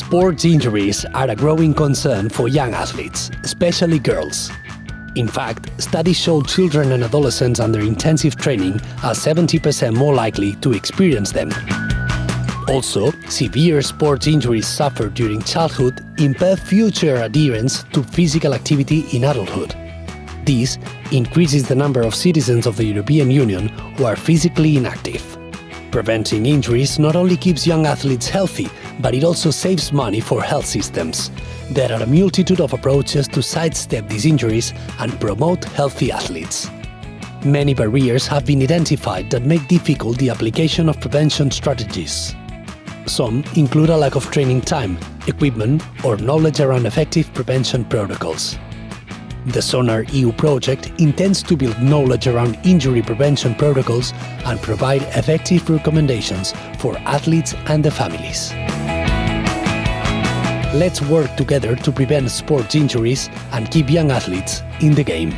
Sports injuries are a growing concern for young athletes, especially girls. In fact, studies show children and adolescents under intensive training are 70% more likely to experience them. Also, severe sports injuries suffered during childhood impair future adherence to physical activity in adulthood. This increases the number of citizens of the European Union who are physically inactive. Preventing injuries not only keeps young athletes healthy, but it also saves money for health systems. There are a multitude of approaches to sidestep these injuries and promote healthy athletes. Many barriers have been identified that make difficult the application of prevention strategies. Some include a lack of training time, equipment, or knowledge around effective prevention protocols. The Sonar EU project intends to build knowledge around injury prevention protocols and provide effective recommendations for athletes and their families. Let's work together to prevent sports injuries and keep young athletes in the game.